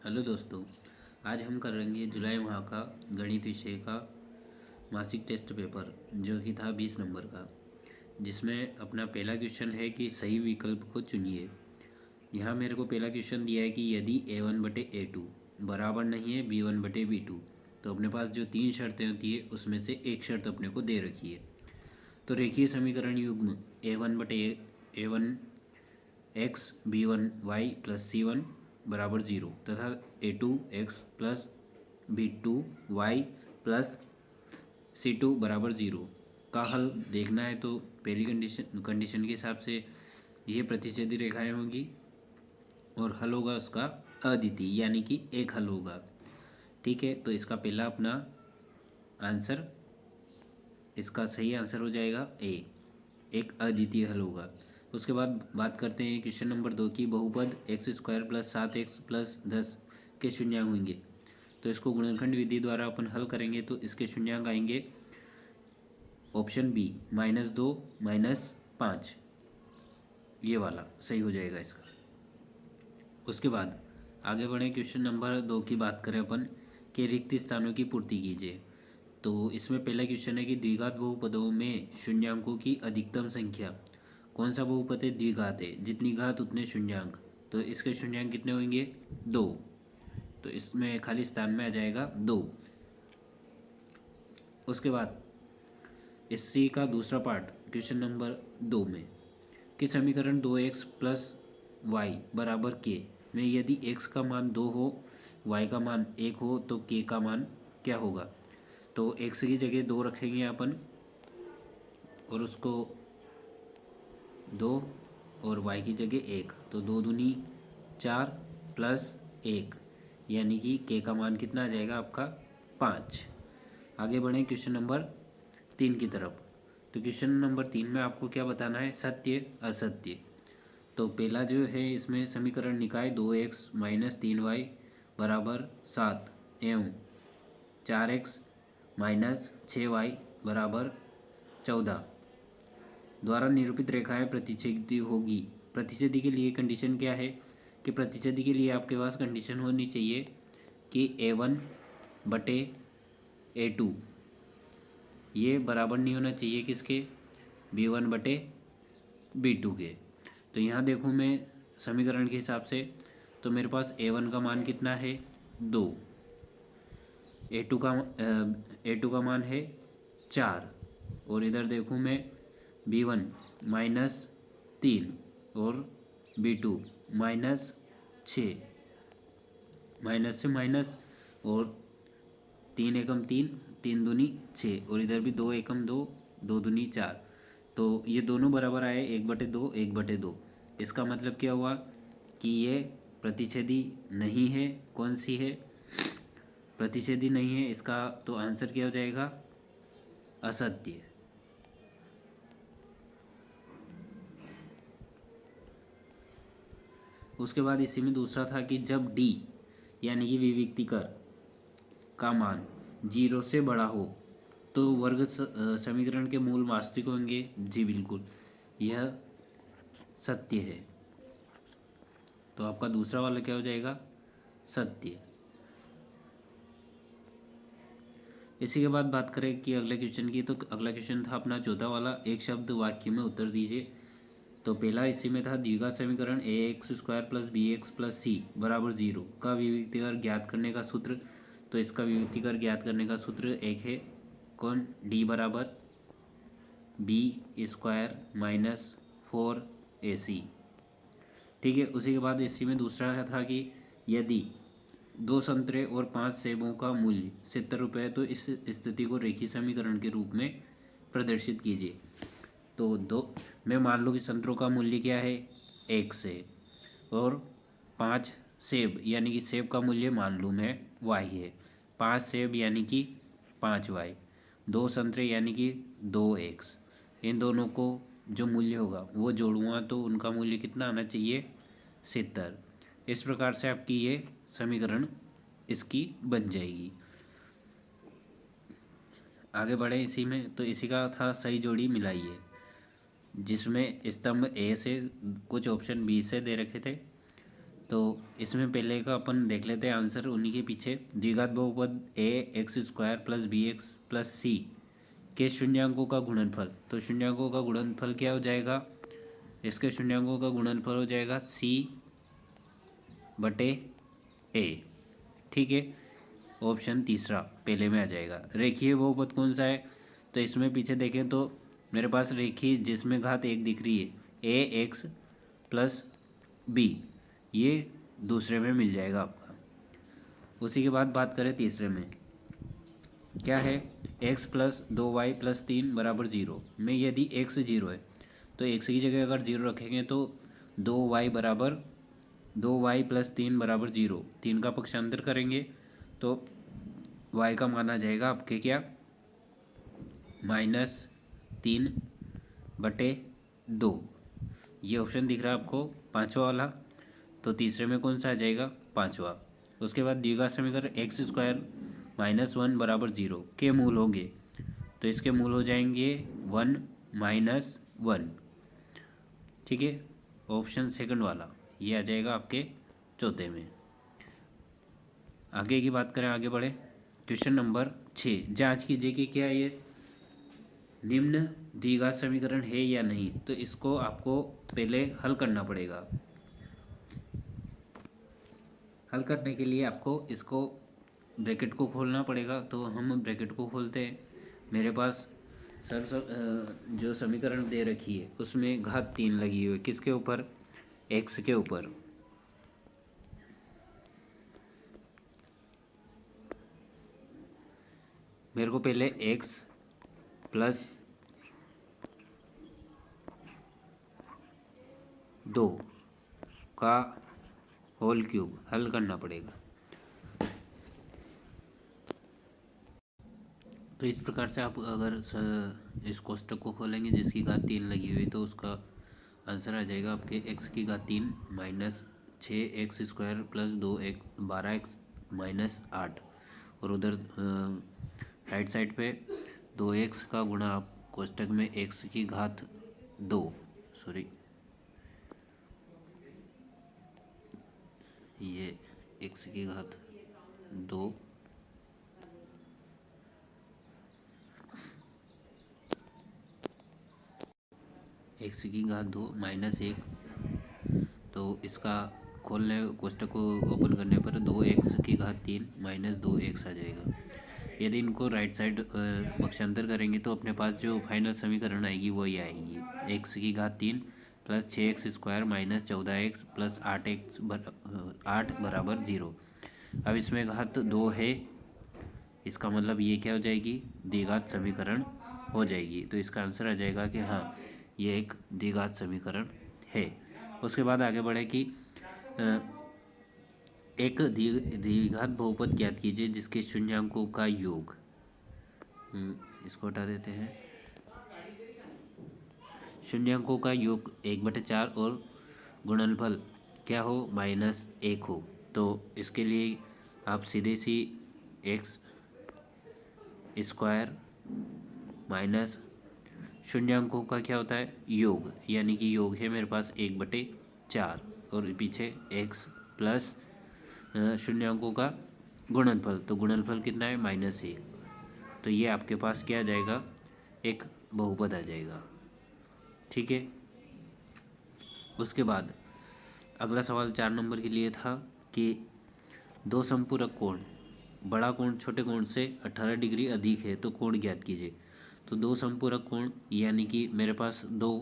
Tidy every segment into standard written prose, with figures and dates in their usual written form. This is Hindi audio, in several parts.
हेलो दोस्तों। आज हम करेंगे जुलाई माह का गणित विषय का मासिक टेस्ट पेपर जो कि था 20 नंबर का, जिसमें अपना पहला क्वेश्चन है कि सही विकल्प को चुनिए। यहाँ मेरे को पहला क्वेश्चन दिया है कि यदि A1/A2 बराबर नहीं है B1/B2 तो अपने पास जो तीन शर्तें होती है उसमें से एक शर्त अपने को दे रखी है। तो रेखीय समीकरण युग्म A1 x B1 y plus C1 बराबर 0 तथा A2 x plus B2 y plus C2 बराबर 0 का हल देखना है। तो पहली कंडीशन के हिसाब से ये प्रतिच्छेदी रेखाएं होंगी और हल होगा उसका अद्वितीय, यानी कि एक हल होगा। ठीक है, तो इसका पहला अपना आंसर, इसका सही आंसर हो जाएगा ए, एक अद्वितीय हल होगा। उसके बाद बात करते हैं क्वेश्चन नंबर 2 की। बहुपद x² प्लस 7x प्लस 10 के शून्यांक होंगे। तो इसको गुणनखंड विधि द्वारा अपन हल करेंगे तो इसके शून्यांक आएंगे ऑप्शन बी -2 -5, ये वाला सही हो जाएगा इसका। उसके बाद आगे बढ़े, क्वेश्चन नंबर 2 की बात करें अपन कि रिक्त स्थानों की पूर्ति कीजिए। तो इसमें पहला क्वेश्चन है कि द्विघात बहुपदों में शून्यांकों की अधिकतम संख्या। कौन सा बहुपद है? द्विघात है, जितनी घात उतने शून्यांक। तो इसके शून्यांक कितने होंगे? 2। तो इसमें खाली स्थान में आ जाएगा 2। उसके बाद इसी का दूसरा पार्ट क्वेश्चन नंबर 2 में कि समीकरण 2x प्लस वाई बराबर के में यदि x का मान 2 हो, y का मान 1 हो तो k का मान क्या होगा? तो x की जगह 2 रखेंगे अपन और उसको 2 और y की जगह 1, तो 2 दूनी 4 प्लस 1, यानी कि k का मान कितना आ जाएगा आपका? 5। आगे बढ़ें क्वेश्चन नंबर 3 की तरफ। तो क्वेश्चन नंबर 3 में आपको क्या बताना है? सत्य असत्य। तो पहला जो है इसमें समीकरण निकाय 2x - 3y बराबर 7 एवं 4x - 6y बराबर 14 द्वारा निरूपित रेखाएं प्रतिच्छेदी होगी। प्रतिच्छेदी के लिए कंडीशन क्या है कि प्रतिच्छेदी के लिए आपके पास कंडीशन होनी चाहिए कि A1/A2 ये बराबर नहीं होना चाहिए किसके? B1/B2 के। तो यहाँ देखूँ मैं समीकरण के हिसाब से, तो मेरे पास A1 का मान कितना है? 2। A2 का मान है 4। और इधर देखूँ मैं B1 -3 और B2 -6, माइनस से माइनस, और 3 एकम 3, 3 दूनी 6, और इधर भी 2 एकम 2, 2 दूनी 4। तो ये दोनों बराबर आए 1/2 1/2। इसका मतलब क्या हुआ कि ये प्रतिच्छेदी नहीं है। कौन सी है? प्रतिच्छेदी नहीं है। इसका तो आंसर क्या हो जाएगा? असत्य। उसके बाद इसी में दूसरा था कि जब d यानी कि विविक्तिकर का मान 0 से बड़ा हो तो वर्ग समीकरण के मूल वास्तविक होंगे। जी बिल्कुल, यह सत्य है। तो आपका दूसरा वाला क्या हो जाएगा? सत्य। इसी के बाद बात करें कि अगले क्वेश्चन की, तो अगला क्वेश्चन था अपना चौथा वाला, एक शब्द वाक्य में उत्तर दीजिए। तो पहला इसी में था द्विघात समीकरण ax² plus bx plus c बराबर 0 का विविक्तिकर ज्ञात करने का सूत्र। तो इसका विविक्तिकर ज्ञात करने का सूत्र एक है, कौन? d बराबर b² - 4ac। ठीक है। उसी के बाद इसी में दूसरा था कि यदि 2 संतरे और 5 सेबों का मूल्य 70 रुपये तो इस स्थिति को रेखीय समीकरण के रूप में प्रदर्शित कीजिए। तो मैं मान लो कि संतरों का मूल्य क्या है? 1 से, और 5 सेब यानी कि सेब का मूल्य मान लूँ मैं y है। 5 सेब यानी कि 5y, 2 संतरे यानी कि 2x। इन दोनों को जो मूल्य होगा वो जोड़ूंगा तो उनका मूल्य कितना आना चाहिए? 70। इस प्रकार से आपकी ये समीकरण इसकी बन जाएगी। आगे बढ़े इसी में, तो इसी का था सही जोड़ी मिलाइए, जिसमें स्तंभ ए से कुछ ऑप्शन बी से दे रखे थे। तो इसमें पहले का अपन देख लेते हैं आंसर उन्हीं के पीछे। द्विघात बहुपद a x square plus b x plus c के शून्यांकों का गुणनफल। तो शून्यांकों का गुणनफल क्या हो जाएगा, इसके शून्यांकों का गुणनफल हो जाएगा सी बटे ए। ठीक है, ऑप्शन तीसरा पहले में आ जाएगा। रेखीय बहुपद कौन सा है, तो इसमें पीछे देखें तो मेरे पास रेखीय जिसमें घात एक दिख रही है ए एक्स प्लस बी, ये दूसरे में मिल जाएगा आपका। उसी के बाद बात करें तीसरे में, क्या है x प्लस 2y प्लस 3 बराबर 0 में यदि x 0 है तो x की जगह अगर 0 रखेंगे तो 2y बराबर 2y प्लस 3 बराबर 0, 3 का पक्षांतर करेंगे तो y का मान आ जाएगा आपके क्या -3 बटे 2। ये ऑप्शन दिख रहा है आपको पाँचवा वाला, तो तीसरे में कौन सा आ जाएगा पाँचवा। उसके बाद द्विघात समीकरण एक्स स्क्वायर -1 बराबर 0 के मूल होंगे, तो इसके मूल हो जाएंगे 1 -1। ठीक है, ऑप्शन सेकंड वाला ये आ जाएगा आपके चौथे में। आगे की बात करें, आगे बढ़े। क्वेश्चन नंबर 6, जांच कीजिए कि क्या ये निम्न द्विघात समीकरण है या नहीं। तो इसको आपको पहले हल करना पड़ेगा। हल करने के लिए आपको इसको ब्रैकेट को खोलना पड़ेगा, तो हम ब्रैकेट को खोलते हैं। मेरे पास जो समीकरण दे रखी है उसमें घात 3 लगी हुई है, किसके ऊपर, x के ऊपर। मेरे को पहले x प्लस 2 का होल क्यूब हल करना पड़ेगा। तो इस प्रकार से आप अगर इस कोष्टक को खोलेंगे जिसकी घात 3 लगी हुई, तो उसका आंसर आ जाएगा आपके x की घात 3 minus 6x square plus 12x minus 8, और उधर राइट साइड पे 2x का गुणा आप कोष्टक में x की घात 2 सॉरी ये x की घात 2 x की घात 2 माइनस 1, तो इसका खोलने कोष्टक को ओपन करने पर 2x की घात 3 माइनस 2x आ जाएगा। यदि इनको राइट साइड पक्षांतर करेंगे तो अपने पास जो फाइनल समीकरण आएगी वही आएगी, x की घात 3 plus 6x square minus 14x plus 8 बराबर 0। अब इसमें घात 2 है, इसका मतलब ये क्या हो जाएगी, द्विघात समीकरण हो जाएगी। तो इसका आंसर आ जाएगा कि हाँ ये एक द्विघात समीकरण है। उसके बाद आगे बढ़े कि एक द्विघात बहुपद ज्ञात कीजिए जिसके शून्यांकों का योग, इसको हटा देते हैं, शून्यांकों का योग 1/4 और गुणनफल क्या हो -1 हो। तो इसके लिए आप सीधे सी x स्क्वायर माइनस शून्यांकों का क्या होता है योग, यानी कि योग है मेरे पास 1/4 और पीछे x प्लस शून्यांकों का गुणनफल, तो गुणनफल कितना है -1। तो ये आपके पास क्या आ जाएगा, एक बहुपद आ जाएगा। ठीक है, उसके बाद अगला सवाल 4 नंबर के लिए था कि दो संपूरक कोण, बड़ा कोण छोटे कोण से 18 डिग्री अधिक है तो कोण ज्ञात कीजिए। तो दो संपूरक कोण यानी कि मेरे पास दो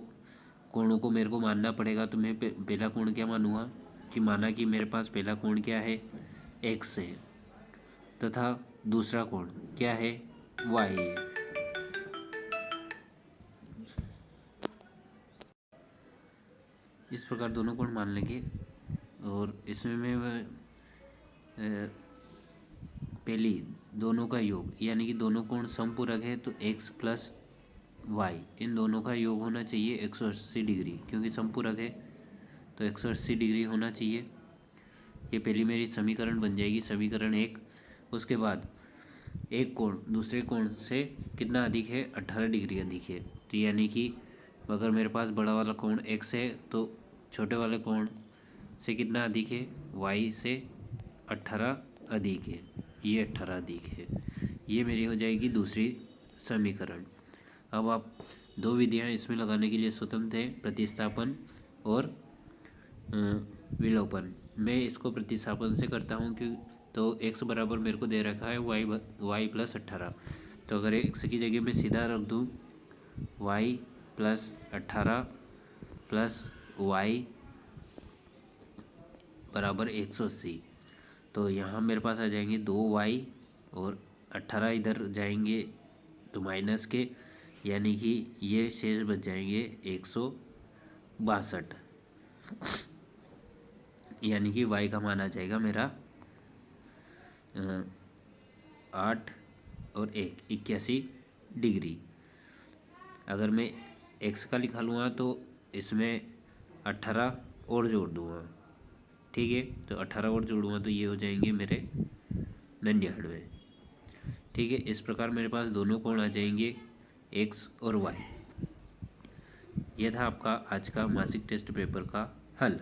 कोणों को मेरे को मानना पड़ेगा। तो मैं पहला कोण क्या मानूंगा कि माना कि मेरे पास पहला कोण क्या है x है तथा दूसरा कोण क्या है y है। इस प्रकार दोनों कोण मान लेंगे और इसमें मैं पहली दोनों का योग यानी कि दोनों कोण समपूरक है तो x प्लस वाई इन दोनों का योग होना चाहिए 180 डिग्री, क्योंकि समपूरक है तो 180 डिग्री होना चाहिए। ये पहली मेरी समीकरण बन जाएगी, समीकरण 1। उसके बाद एक कोण दूसरे कोण से कितना अधिक है 18 डिग्री अधिक है, तो यानी कि अगर मेरे पास बड़ा वाला कोण x है तो छोटे वाले कोण से कितना अधिक है, y से 18 अधिक है, ये 18 अधिक है। ये मेरी हो जाएगी दूसरी समीकरण। अब आप दो विधियां इसमें लगाने के लिए स्वतंत्र हैं, प्रतिस्थापन और विलोपन। मैं इसको प्रतिस्थापन से करता हूँ कि तो x बराबर मेरे को दे रखा है y प्लस 18। तो अगर x की जगह मैं सीधा रख दूँ y प्लस 18 प्लस y बराबर 180, तो यहाँ मेरे पास आ जाएंगे 2y और 18 इधर जाएंगे तो माइनस के, यानी कि ये शेष बच जाएंगे 162, यानी कि y का मान आ जाएगा मेरा 8 और 1 81 डिग्री। अगर मैं x का लिखा लूँगा तो इसमें 18 और जोड़ दूँगा, ठीक है। तो 18 और जोड़ूँगा तो ये हो जाएंगे मेरे 99, ठीक है। इस प्रकार मेरे पास दोनों कोण आ जाएंगे x और y। यह था आपका आज का मासिक टेस्ट पेपर का हल।